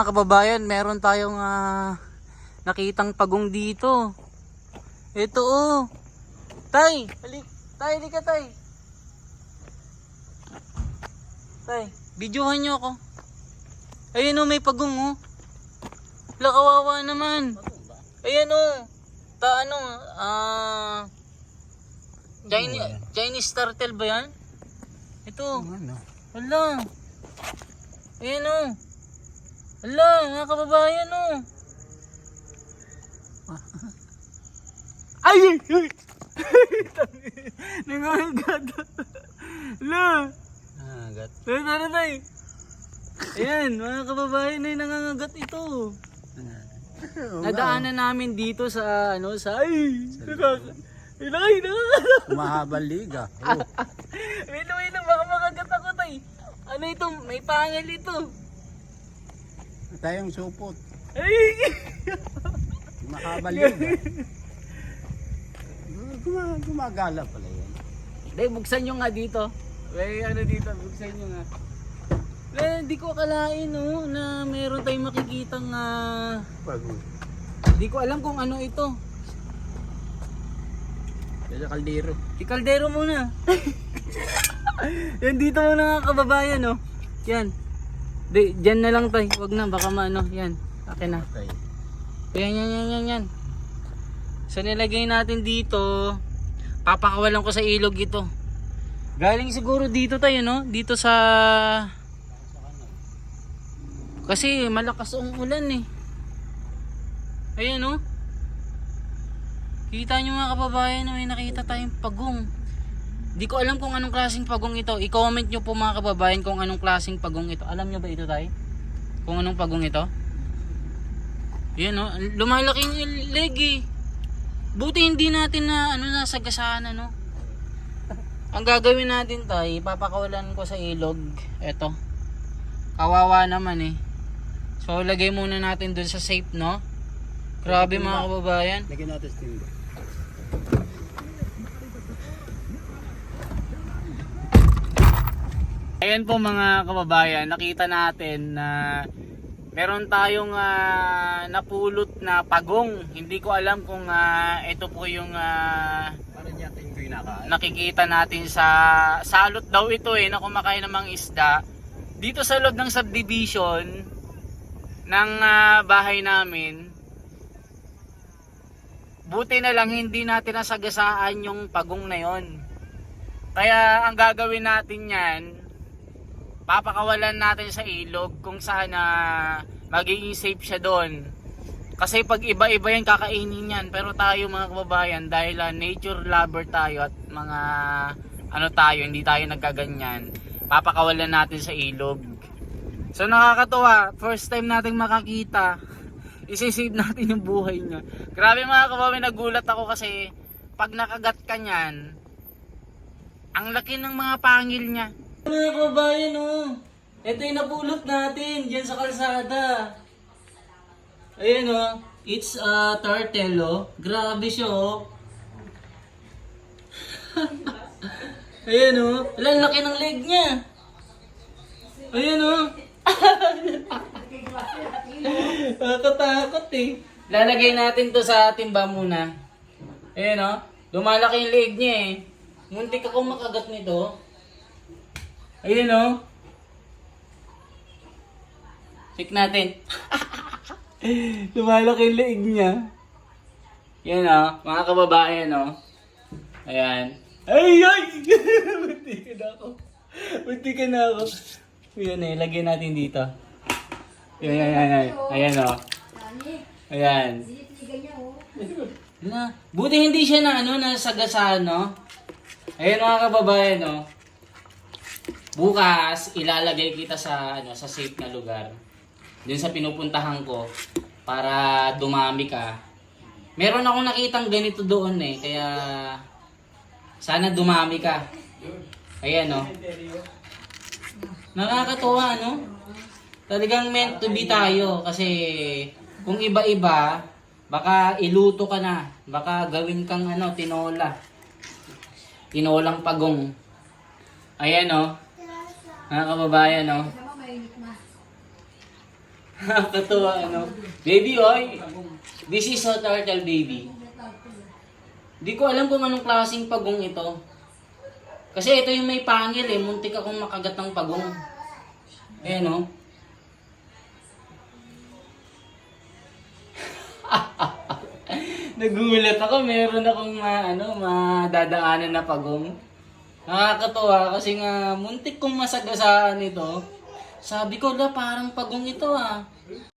mga kababayan, meron tayong nakitang pagong dito. Ito oh. Tay, halika tay. Tay, videohan nyo ako. Ayun oh, may pagong oh. Wala, kawawa naman. Ayan oh. Chinese turtle ba yan? Ito. Wala. Ayan oh. Wala, mga kababayan oh. Ay! Nangangagat. Wala. Nangangagat. Tara tayo. Ayan, mga kababayan ay nangangagat ito. Nadaanan namin dito sa Mahabang liga. Wait lang, baka makagat ako tay. Ano ito? May pangil ito. Tayong supot. Ay! Mahabang liga. Gumagala pala yan. Dahil buksan nyo nga dito. May ano dito, buksan nyo nga. Hindi ko akalain no, na meron tayong makikitang Pagod. Hindi ko alam kung ano ito. Sa kaldero. Kaldero muna. Yan dito muna mga kababayan no. Yan. Diyan na lang tayo. Wag na, baka maano. Yan. Akin na. Okay. Yan. So nilagay natin dito. Papakawalan ko sa ilog ito. Galing siguro dito tayo no. Dito sa... Kasi malakas ang ulan eh. Ayan oh. Kita nyo mga kababayan, may nakita tayong pagong. Di ko alam kung anong klaseng pagong ito. I-comment nyo po mga kababayan kung anong klaseng pagong ito. Alam nyo ba ito tayo? Kung anong pagong ito? Ayan oh. Lumalaking leg eh. Buti hindi natin na nasagasaan ano. Ang gagawin natin tayo, papakawalan ko sa ilog. Eto. Kawawa naman eh. So lagay muna natin dun sa safe no. Grabe mga kababayan. Lagyan natin sa timba. Ayan po mga kababayan, nakita natin na meron tayong napulot na pagong. Hindi ko alam kung ito po yung Parang yakin ko yung nakain. nakikita natin sa salot daw ito eh na kumakain ng mga isda. Dito sa loob ng subdivision ng bahay namin, buti na lang hindi natin nasagasaan yung pagong na yon. Kaya ang gagawin natin yan, papakawalan natin sa ilog kung saan magiging safe siya doon. Kasi pag iba-iba yan kakainin yan, pero tayo mga kababayan dahil nature lover tayo at mga tayo, hindi tayo nagkaganyan, papakawalan natin sa ilog. So nakakatuwa, first time nating makakita, isi-save natin yung buhay niya. Grabe mga kababayan, nagulat ako kasi pag nakagat ka niyan, ang laki ng mga pangil niya. Mga kababayan oh, ito yung napulot natin dyan sa kalsada. Ayan oh, it's a turtle oh, grabe siya oh. Ayan oh, ang laki ng leg niya. Ayan oh. Nakakatakot eh. Lalagay natin to sa timba muna. Ayan o. Lumalaki yung leg niya eh. Muntik akong makagat nito. Ayan o. Check natin. Lumalaki yung leg niya. Ayan o. Mga kababayan o. Ayan. Ay! Muntik ka na ako. Ayan eh, lagyan natin dito. Ayan. Ayan o. Ayan. Buti hindi siya nasagasaan, no? Ayan mga kababayan, no? Bukas, ilalagay kita sa safe na lugar. Dun sa pinupuntahan ko para dumami ka. Meron akong nakitang ganito doon eh, kaya sana dumami ka. Ayan, no? Nakakatuwa, no? Talagang meant to be tayo kasi kung iba-iba, baka iluto ka na. Baka gawin kang tinola. Tinolang pagong. Ayan, no? Mga kababayan, no? Nakakatuwa, ano. Baby, oy. This is a turtle, baby. Di ko alam kung anong klaseng pagong ito. Kasi ito yung may pangil eh. Muntik akong makagat ng pagong. Ayan, no? Nagulat ako. Meron akong madadaanan na pagong. Nakakatuwa kasi nga muntik kong masagasaan ito. Sabi ko, parang pagong ito ah.